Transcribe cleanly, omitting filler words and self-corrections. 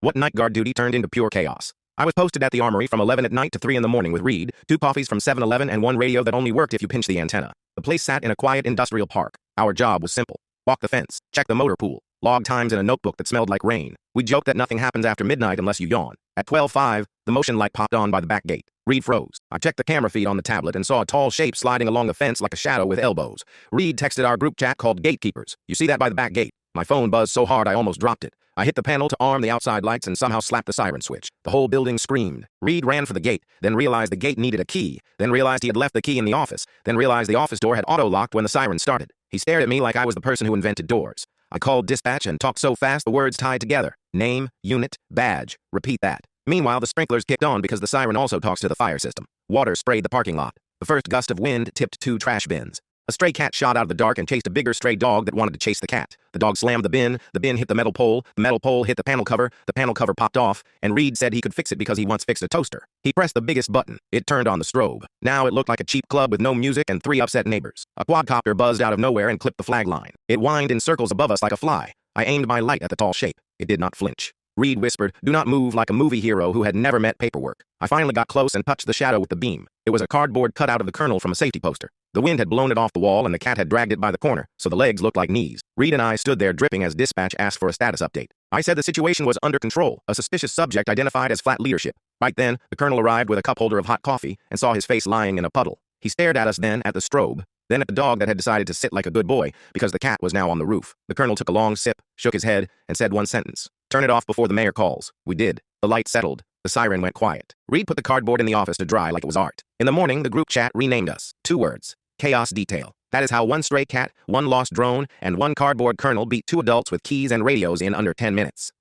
What night guard duty turned into pure chaos. I was posted at the armory from 11 at night to 3 in the morning with Reed, 2 coffees from 7-Eleven and 1 radio that only worked if you pinched the antenna. The place sat in a quiet industrial park. Our job was simple. Walk the fence, check the motor pool, log times in a notebook that smelled like rain. We joked that nothing happens after midnight unless you yawn. At 12:05, the motion light popped on by the back gate. Reed froze. I checked the camera feed on the tablet and saw a tall shape sliding along the fence like a shadow with elbows. Reed texted our group chat called Gatekeepers. You see that by the back gate? My phone buzzed so hard I almost dropped it. I hit the panel to arm the outside lights and somehow slapped the siren switch. The whole building screamed. Reed ran for the gate, then realized the gate needed a key, then realized he had left the key in the office, then realized the office door had auto-locked when the siren started. He stared at me like I was the person who invented doors. I called dispatch and talked so fast the words tied together. Name, unit, badge. Repeat that. Meanwhile, the sprinklers kicked on because the siren also talks to the fire system. Water sprayed the parking lot. The first gust of wind tipped 2 trash bins. A stray cat shot out of the dark and chased a bigger stray dog that wanted to chase the cat. The dog slammed the bin hit the metal pole hit the panel cover popped off, and Reed said he could fix it because he once fixed a toaster. He pressed the biggest button. It turned on the strobe. Now it looked like a cheap club with no music and 3 upset neighbors. A quadcopter buzzed out of nowhere and clipped the flag line. It whined in circles above us like a fly. I aimed my light at the tall shape. It did not flinch. Reed whispered, "Do not move," like a movie hero who had never met paperwork. I finally got close and touched the shadow with the beam. It was a cardboard cutout of the colonel from a safety poster. The wind had blown it off the wall and the cat had dragged it by the corner, so the legs looked like knees. Reed and I stood there dripping as dispatch asked for a status update. I said the situation was under control, a suspicious subject identified as flat leadership. Right then, the colonel arrived with a cup holder of hot coffee and saw his face lying in a puddle. He stared at us, then at the strobe, then at the dog that had decided to sit like a good boy because the cat was now on the roof. The colonel took a long sip, shook his head, and said one sentence. "Turn it off before the mayor calls." We did. The light settled. The siren went quiet. Reed put the cardboard in the office to dry like it was art. In the morning, the group chat renamed us. 2 words. Chaos Detail. That is how 1 stray cat, 1 lost drone, and 1 cardboard colonel beat 2 adults with keys and radios in under 10 minutes.